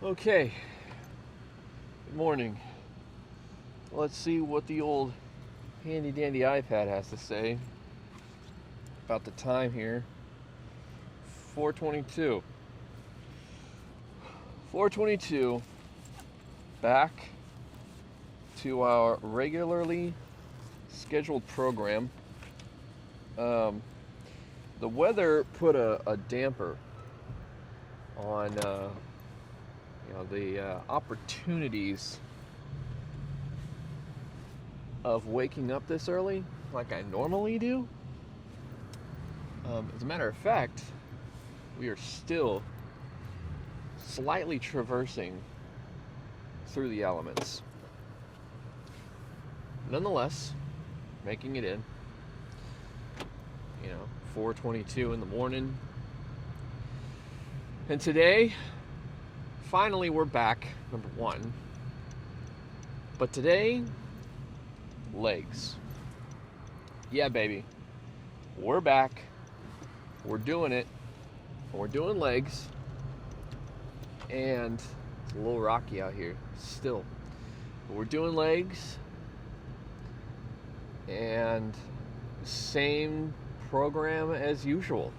Okay, good morning. Let's see what the old handy dandy iPad has to say about the time here. 4:22. 4:22. Back to our regularly scheduled program. The weather put a damper on the opportunities of waking up this early like I normally do. As a matter of fact, we are still slightly traversing through the elements. Nonetheless, making it in. 4:22 in the morning. And today, finally we're back, number one. But today, legs. Yeah, baby. We're back. We're doing it. We're doing legs. And it's a little rocky out here still. But we're doing legs. And same program as usual.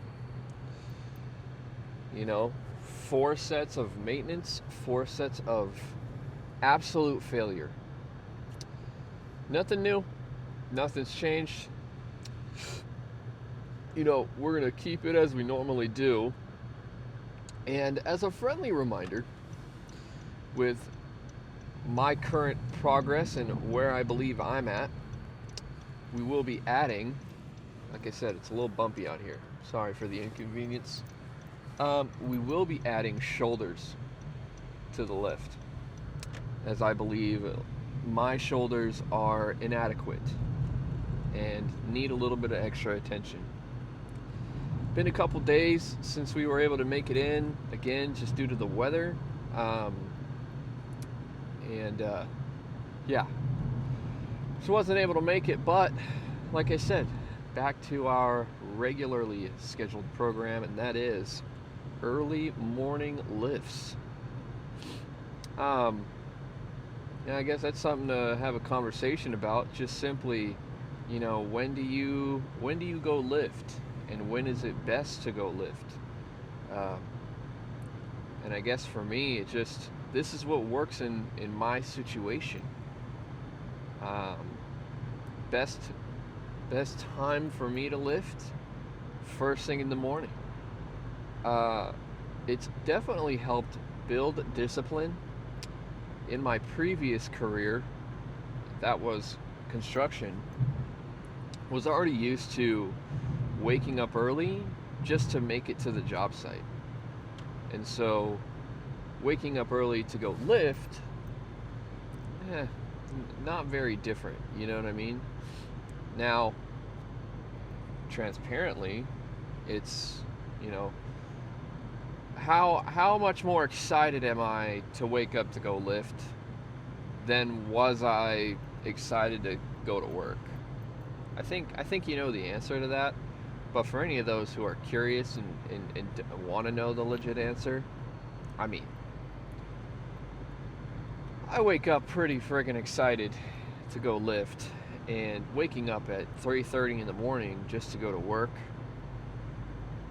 4 sets of maintenance, 4 sets of absolute failure. Nothing new. Nothing's changed. We're going to keep it as we normally do. And as a friendly reminder, with my current progress and where I believe I'm at, we will be adding, like I said, it's a little bumpy out here. Sorry for the inconvenience. We will be adding shoulders to the lift, as I believe my shoulders are inadequate and need a little bit of extra attention. Been a couple days since we were able to make it in, again, just due to the weather. Just wasn't able to make it, but like I said, back to our regularly scheduled program, and that is early morning lifts. I guess that's something to have a conversation about. Just simply, when do you go lift, and when is it best to go lift? And I guess for me, this is what works in my situation. Best time for me to lift, first thing in the morning. It's definitely helped build discipline. In my previous career, that was construction, was already used to waking up early just to make it to the job site. And so waking up early to go lift, not very different, you know what I mean? Now, transparently, it's, how much more excited am I to wake up to go lift than was I excited to go to work? I think you know the answer to that, but for any of those who are curious and want to know the legit answer, I wake up pretty friggin' excited to go lift, and waking up at 3:30 in the morning just to go to work,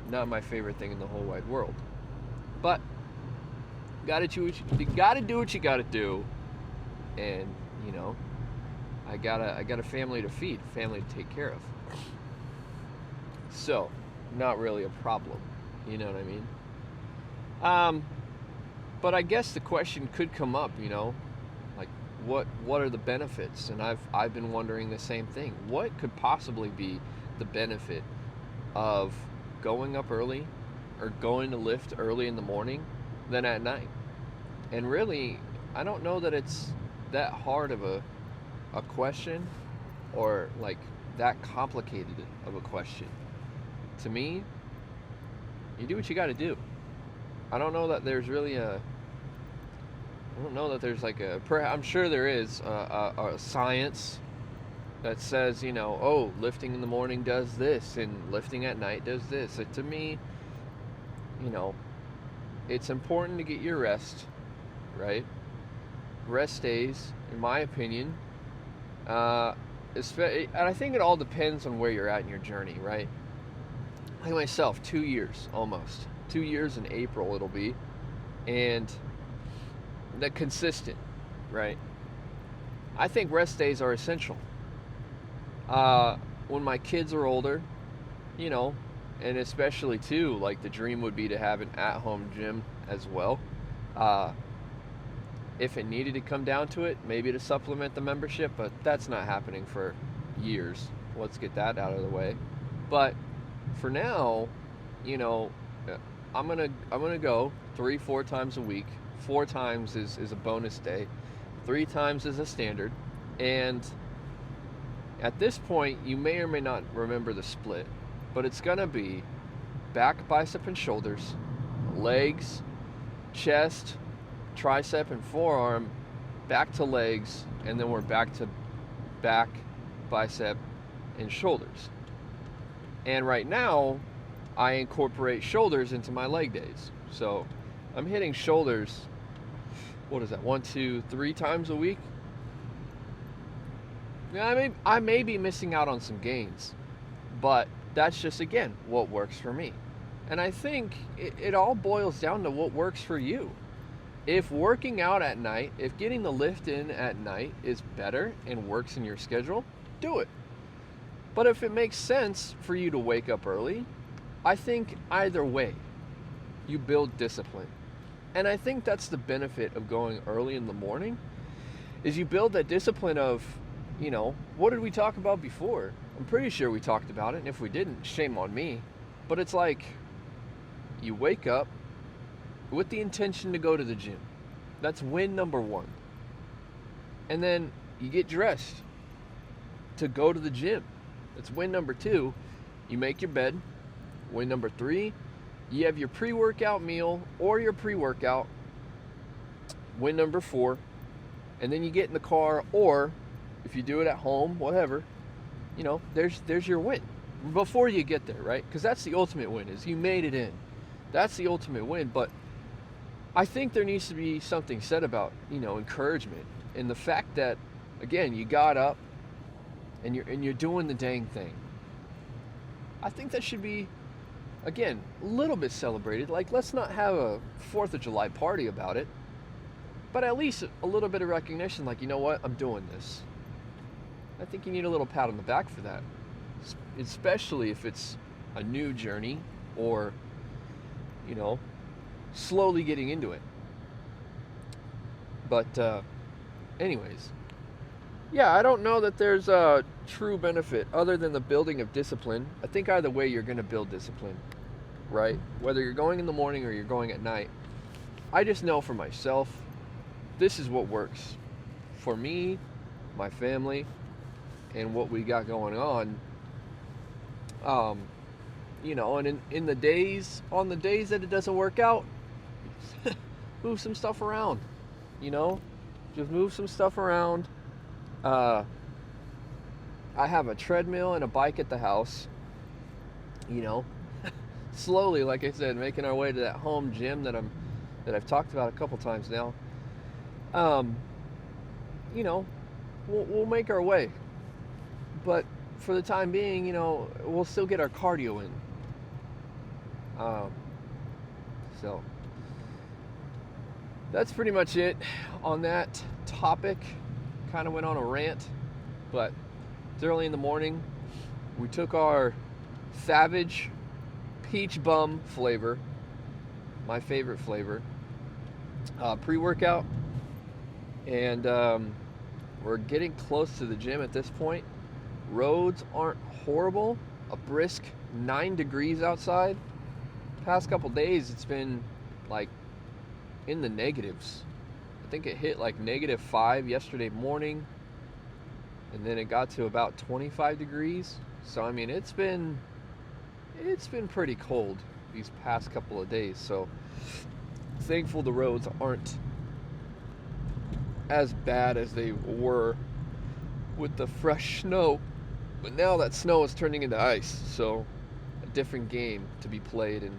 not my favorite thing in the whole wide world. But you gotta do what you gotta do, and I got a family to feed, family to take care of. So, not really a problem, you know what I mean? But I guess the question could come up, like what are the benefits? And I've been wondering the same thing. What could possibly be the benefit of going up early or going to lift early in the morning than at night? And really, I don't know that it's that hard of a question, or like that complicated of a question. To me, you do what you got to do. I don't know that there's I'm sure there is a science that says, lifting in the morning does this and lifting at night does this. To me, it's important to get your rest. right? Rest days, in my opinion, and I think it all depends on where you're at in your journey, right? Like myself, 2 years almost. 2 years in April it'll be. And the consistent, right? I think rest days are essential. When my kids are older, you know, and especially too, like the dream would be to have an at-home gym as well. Uh, if it needed to come down to it, maybe to supplement the membership, but that's not happening for years. Let's get that out of the way. But for now, you know, I'm gonna go 3-4 times a week. 4 times is a bonus day. 3 times is a standard. And at this point, you may or may not remember the split, but it's gonna be back, bicep, and shoulders, legs, chest, tricep, and forearm, back to legs, and then we're back to back, bicep, and shoulders. And right now, I incorporate shoulders into my leg days. So I'm hitting shoulders, what is that, 1, 2, 3 times a week? Yeah, I may be missing out on some gains, but that's just, again, what works for me. And I think it all boils down to what works for you. If working out at night, if getting the lift in at night is better and works in your schedule, do it. But if it makes sense for you to wake up early, I think either way, you build discipline. And I think that's the benefit of going early in the morning, is you build that discipline of, you know, what did we talk about before? I'm pretty sure we talked about it, and if we didn't, shame on me. But it's like, you wake up with the intention to go to the gym. That's win number 1. And then you get dressed to go to the gym. That's win number 2. You make your bed. Win number 3, you have your pre-workout meal or your pre-workout. Win number 4, and then you get in the car, or if you do it at home, whatever, you know, there's your win before you get there, right? Because that's the ultimate win, is you made it in. That's the ultimate win. But I think there needs to be something said about, you know, encouragement, and the fact that, again, you got up and you're doing the dang thing. I think that should be, again, a little bit celebrated. Like, let's not have a 4th of July party about it, but at least a little bit of recognition, like, you know what, I'm doing this. I think you need a little pat on the back for that, especially if it's a new journey or, you know, slowly getting into it. But anyways, yeah, I don't know that there's a true benefit other than the building of discipline. I think either way you're going to build discipline, right? Whether you're going in the morning or you're going at night. I just know for myself, this is what works for me, my family, and what we got going on. You know, and in the days, on the days that it doesn't work out, move some stuff around, you know, just move some stuff around. I have a treadmill and a bike at the house, you know, slowly, like I said, making our way to that home gym that I've talked about a couple times now. You know, we'll make our way, but for the time being, you know, we'll still get our cardio in. So that's pretty much it on that topic. Kind of went on a rant, but it's early in the morning. We took our Savage Peach Bum flavor, my favorite flavor, pre-workout, and we're getting close to the gym at this point. Roads aren't horrible. A brisk 9 degrees outside. Past couple days it's been like in the negatives. I think it hit like -5 yesterday morning, and then it got to about 25 degrees. So I mean, it's been pretty cold these past couple of days. So thankful the roads aren't as bad as they were with the fresh snow. But now that snow is turning into ice, so a different game to be played. And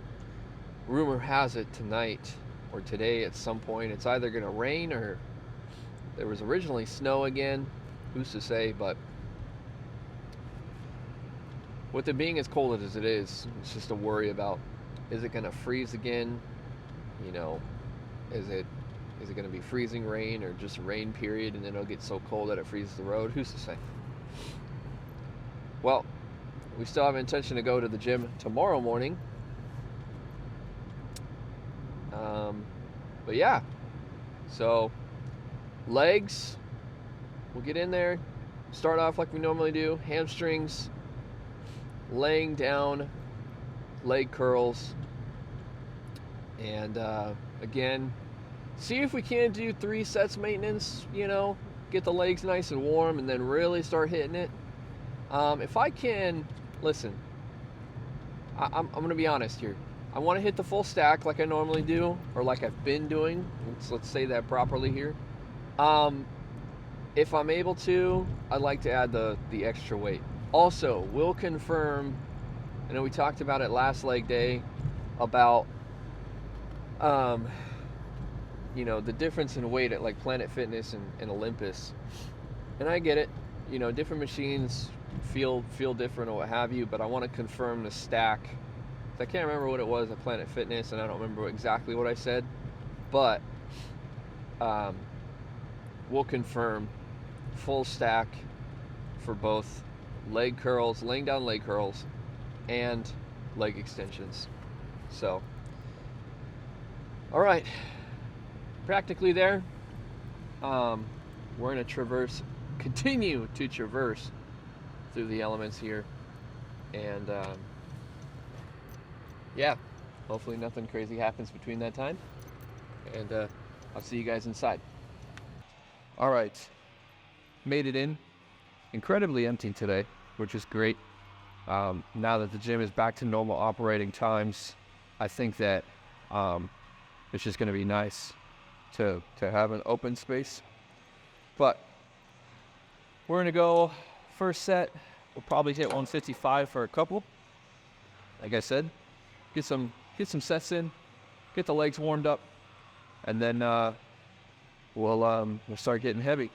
rumor has it tonight or today at some point. It's either going to rain or there was originally snow again. Who's to say? But with it being as cold as it is, it's just a worry about, is it going to freeze again? You know, is it going to be freezing rain or just rain period and then it'll get so cold that it freezes the road? Who's to say? Well, we still have intention to go to the gym tomorrow morning. But yeah, so legs, we'll get in there, start off like we normally do, hamstrings, laying down, leg curls, and again, see if we can do 3 sets maintenance, you know, get the legs nice and warm and then really start hitting it. If I can, listen, I'm going to be honest here. I want to hit the full stack like I normally do, or like I've been doing. Let's say that properly here. If I'm able to, I'd like to add the extra weight. Also, we'll confirm, I know we talked about it last leg day, about you know, the difference in weight at like Planet Fitness and Olympus. And I get it, you know, different machines feel different or what have you, but I want to confirm the stack. I can't remember what it was at Planet Fitness, and I don't remember exactly what I said, but we'll confirm full stack for both leg curls, laying down leg curls, and leg extensions. So, all right, practically there. We're going to continue to traverse through the elements here, and yeah, hopefully nothing crazy happens between that time, and I'll see you guys inside. All right, made it in. Incredibly empty today, which is great. Now that the gym is back to normal operating times, I think that it's just going to be nice to have an open space. But we're going to go first set. We'll probably hit 155 for a couple. Like I said, get some sets in, get the legs warmed up, and then we'll start getting heavy.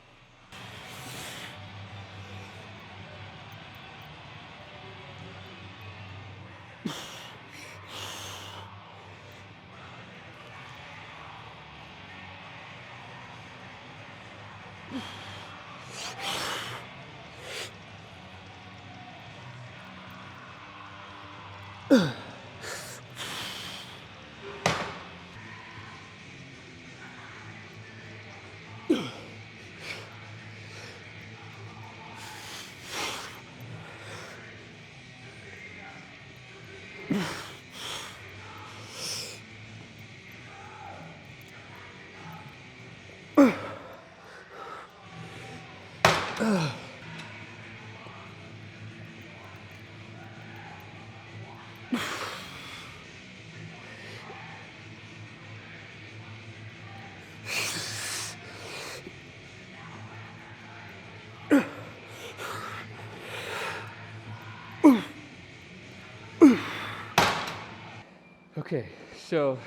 Okay, so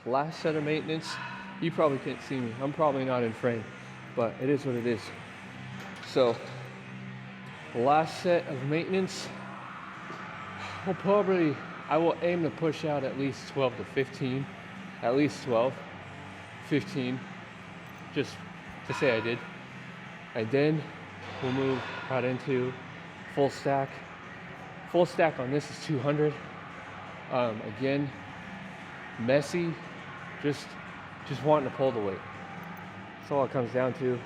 last set of maintenance. You probably can't see me. I'm probably not in frame, but it is what it is. So last set of maintenance, I will aim to push out at least 12 to 15, at least 12, 15, just to say I did. And then we'll move right into full stack. Full stack on this is 200. Again, messy, just wanting to pull the weight. That's all it comes down to.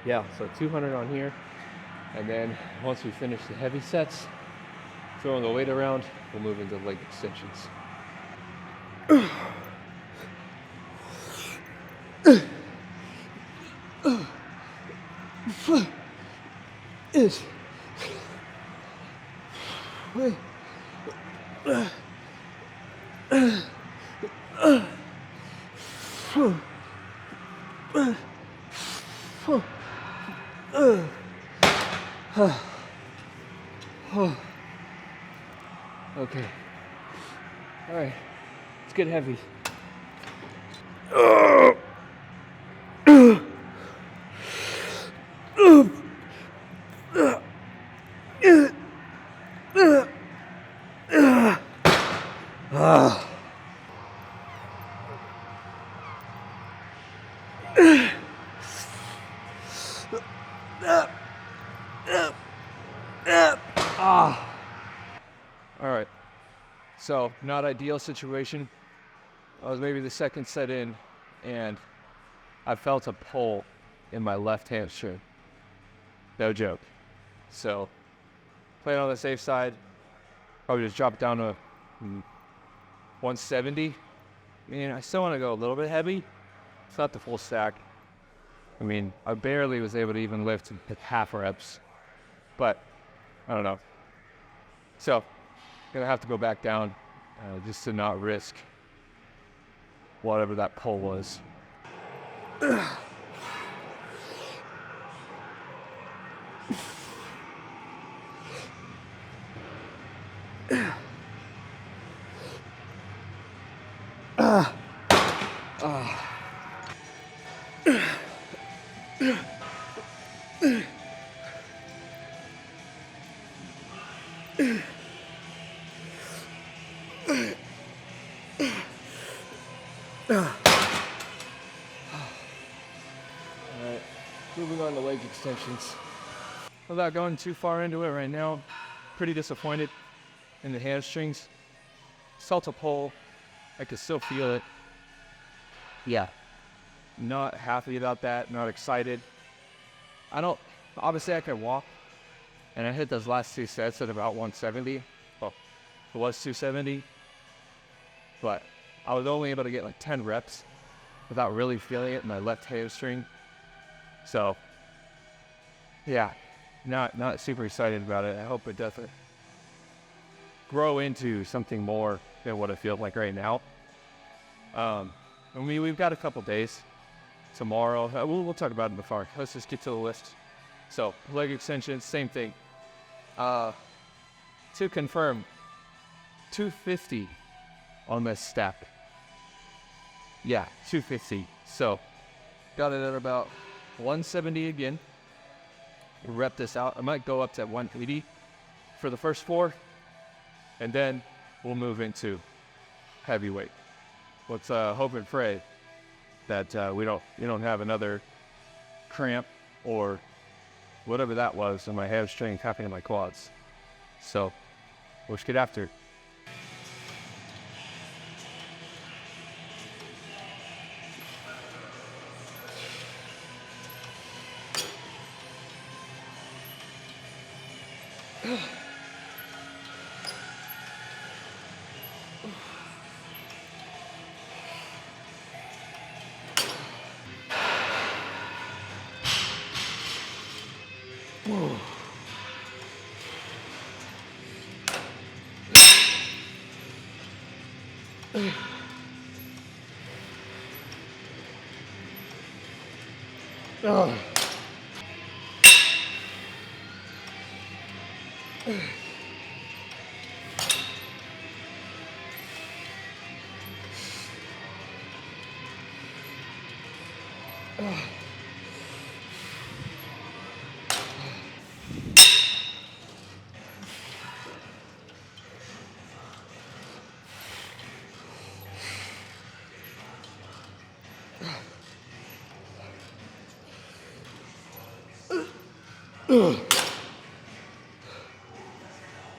Yeah, so 200 on here, and then once we finish the heavy sets, throwing the weight around, we'll move into leg extensions. Okay. All right. get heavy. All right, so not ideal situation. I was maybe the second set in, and I felt a pull in my left hamstring. No joke. So, playing on the safe side, probably just drop it down to 170. I mean, I still want to go a little bit heavy. It's not the full stack. I mean, I barely was able to even lift half reps, but I don't know. So, gonna have to go back down just to not risk whatever that pull was. Alright, moving on to leg extensions. Without going too far into it right now, pretty disappointed in the hamstrings. Felt a pull, I could still feel it. Yeah, not happy about that, not excited. Obviously I can walk, and I hit those last two sets at about 170. Well, it was 270, but I was only able to get like 10 reps without really feeling it in my left hamstring. So, yeah, not super excited about it. I hope it doesn't grow into something more than what it feels like right now. I mean, we've got a couple days. Tomorrow, we'll talk about it before. Let's just get to the list. So, leg extensions, same thing. To confirm, 250 on this stack. Yeah, 250. So, got it at about 170 again. Rep this out. I might go up to 180 for the first 4, and then we'll move into heavyweight. Let's hope and pray that we don't have another cramp or whatever that was in my hamstring tapping in my quads. So let's get after it.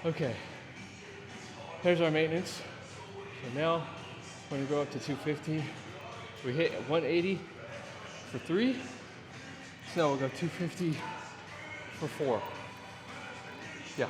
Okay, there's our maintenance. So now, when we go up to 250, we hit 180 for 3. So now we'll go 250 for 4. Yeah.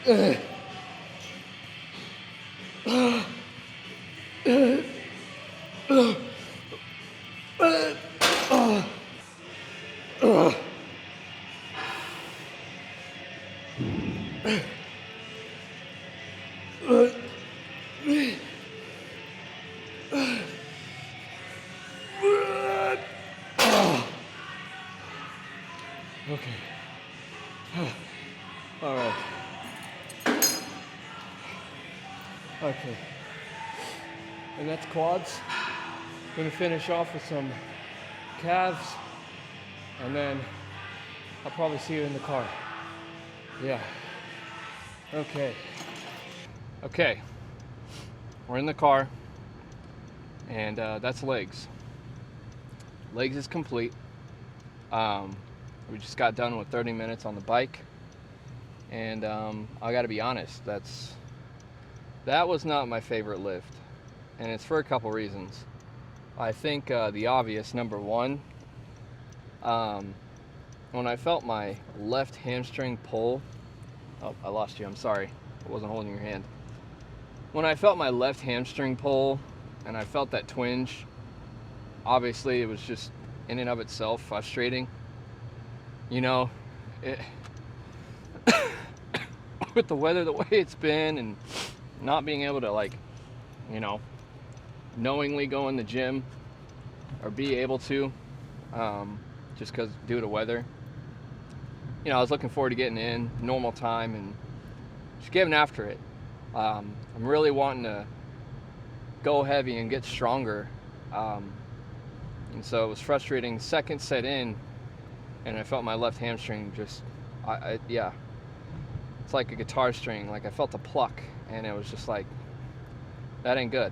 Okay. All right. Okay. And that's quads. Gonna finish off with some calves, and then I'll probably see you in the car. Yeah. Okay. Okay. We're in the car, and that's legs. Legs is complete. We just got done with 30 minutes on the bike, and I gotta be honest, that was not my favorite lift, and it's for a couple reasons. I think the obvious, number one, when I felt my left hamstring pull, oh, I lost you, I'm sorry, I wasn't holding your hand. When I felt my left hamstring pull and I felt that twinge, obviously it was just in and of itself frustrating. You know, with the weather the way it's been, and not being able to, like, you know, knowingly go in the gym or be able to, just because due to weather. You know, I was looking forward to getting in normal time and just getting after it. I'm really wanting to go heavy and get stronger, and so it was frustrating. Second set in, and I felt my left hamstring just, yeah, it's like a guitar string. Like, I felt a pluck, and it was just like, that ain't good.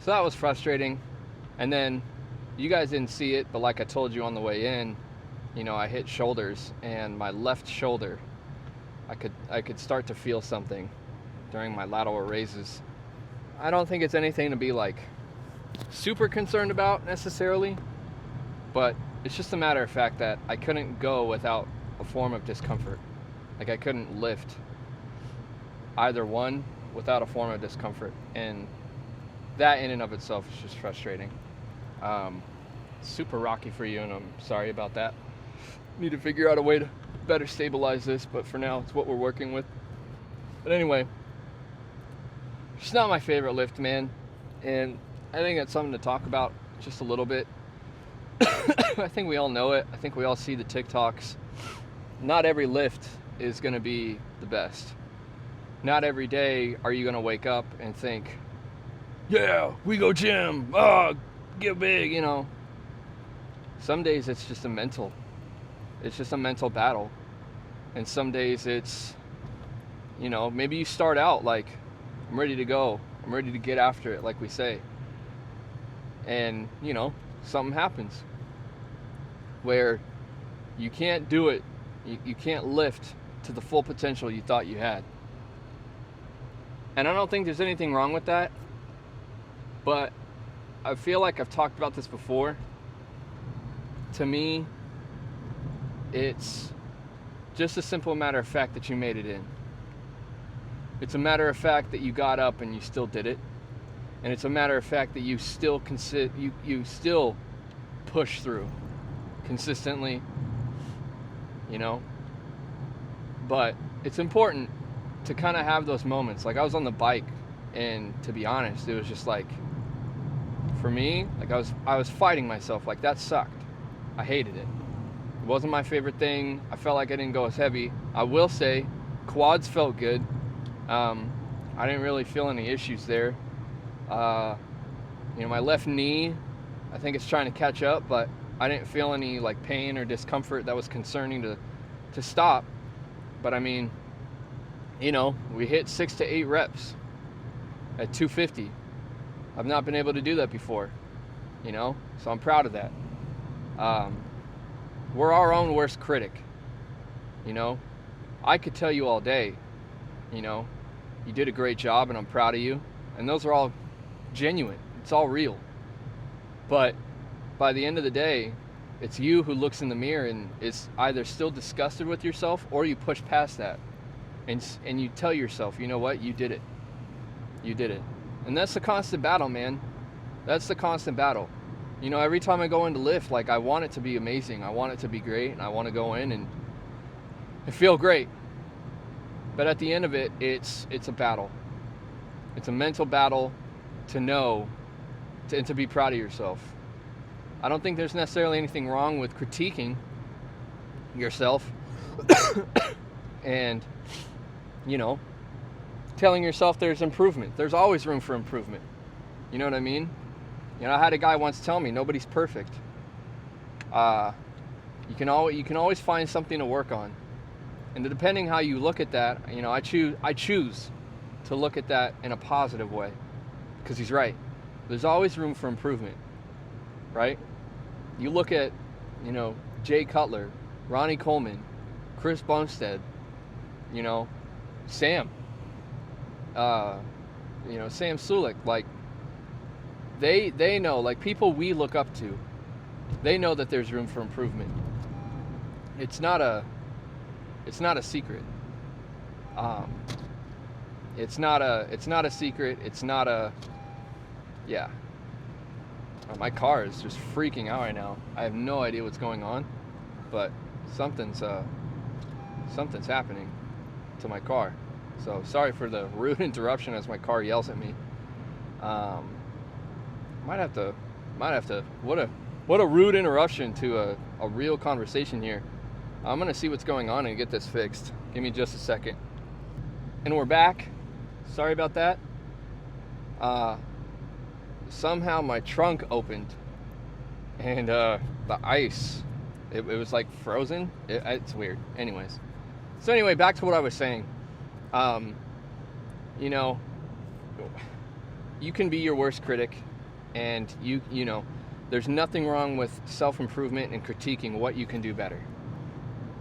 So that was frustrating. And then you guys didn't see it, but like I told you on the way in, you know, I hit shoulders, and my left shoulder, I could start to feel something during my lateral raises. I don't think it's anything to be like super concerned about necessarily, but it's just a matter of fact that I couldn't go without a form of discomfort. Like, I couldn't lift either one without a form of discomfort, and that in and of itself is just frustrating. Super rocky for you, and I'm sorry about that. Need to figure out a way to better stabilize this, but for now it's what we're working with. But anyway, it's not my favorite lift, man, and I think it's something to talk about just a little bit. I think we all know it. I think we all see the TikToks. Not every lift is going to be the best. Not every day are you going to wake up and think, yeah, we go gym, get big, you know. Some days it's just a mental battle. And some days it's, you know, maybe you start out like, I'm ready to go, I'm ready to get after it, like we say. And, you know, something happens where you can't do it, you can't lift to the full potential you thought you had. And I don't think there's anything wrong with that, but I feel like I've talked about this before. To me, it's just a simple matter of fact that you made it in. It's a matter of fact that you got up and you still did it. And it's a matter of fact that you still you still push through consistently, you know. But it's important to kind of have those moments. Like, I was on the bike, and to be honest, it was just like, for me, like, I was fighting myself. Like, that sucked. I hated it. It wasn't my favorite thing. I felt like I didn't go as heavy. I will say, quads felt good. I didn't really feel any issues there. You know, my left knee, I think it's trying to catch up, but I didn't feel any like pain or discomfort that was concerning to stop. But I mean, you know, we hit 6 to 8 reps at 250. I've not been able to do that before, you know, so I'm proud of that. We're our own worst critic, you know. I could tell you all day, you know, you did a great job and I'm proud of you, and those are all genuine. It's all real. But by the end of the day, it's you who looks in the mirror and is either still disgusted with yourself, or you push past that and you tell yourself, you know what, you did it. You did it. And that's the constant battle, man. That's the constant battle. You know, every time I go into lift, like, I want it to be amazing. I want it to be great, and I want to go in and feel great. But at the end of it, it's a battle. It's a mental battle to know and to be proud of yourself. I don't think there's necessarily anything wrong with critiquing yourself and, you know, telling yourself there's improvement. There's always room for improvement. You know what I mean? You know, I had a guy once tell me, nobody's perfect. You can always find something to work on. And depending how you look at that, you know, I choose to look at that in a positive way, because he's right. There's always room for improvement, right? You look at, you know, Jay Cutler, Ronnie Coleman, Chris Bumstead, you know, Sam, you know, Sam Sulik, like, they know, like, people we look up to, they know that there's room for improvement. It's not a secret. It's not a secret. It's not a, yeah. My car is just freaking out right now. I have no idea what's going on, but something's happening to my car. So sorry for the rude interruption as my car yells at me. Might have to. What a rude interruption to a real conversation here. I'm gonna see what's going on and get this fixed. Give me just a second. And we're back. Sorry about that. Somehow my trunk opened, and the ice, it was like frozen. It's weird. Anyways, so anyway, back to what I was saying. You know, you can be your worst critic, and you know, there's nothing wrong with self-improvement and critiquing what you can do better.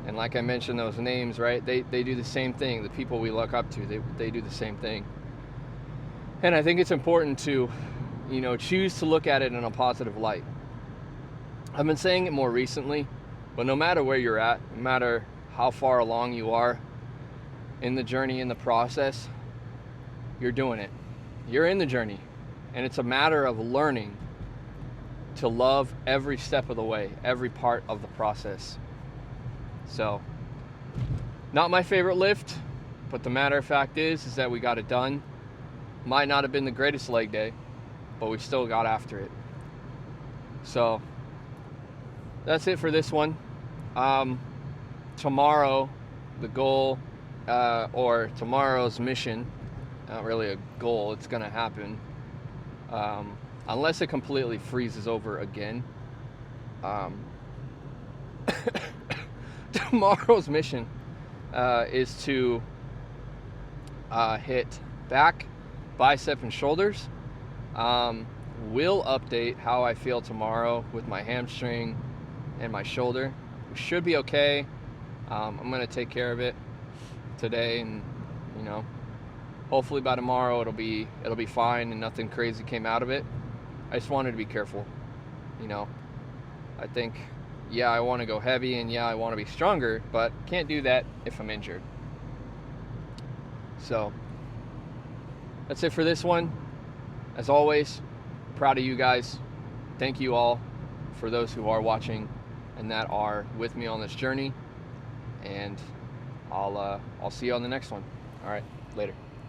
And like I mentioned, those names, right? They do the same thing. The people we look up to, they do the same thing. And I think it's important to, you know, choose to look at it in a positive light. I've been saying it more recently, but no matter where you're at, no matter how far along you are in the journey, in the process, you're doing it. You're in the journey. And it's a matter of learning to love every step of the way, every part of the process. So, not my favorite lift, but the matter of fact is that we got it done. Might not have been the greatest leg day, but we still got after it. So, that's it for this one. Tomorrow, the goal, or tomorrow's mission, not really a goal, it's gonna happen. Unless it completely freezes over again. Tomorrow's mission is to hit back, bicep, and shoulders. We'll update how I feel tomorrow with my hamstring and my shoulder. We should be okay. I'm gonna take care of it today, and you know, hopefully by tomorrow it'll be fine and nothing crazy came out of it. I just wanted to be careful. You know, I think, yeah, I want to go heavy, and yeah, I want to be stronger, but can't do that if I'm injured. So that's it for this one. As always, proud of you guys. Thank you all for those who are watching and that are with me on this journey. And I'll see you on the next one. All right, later.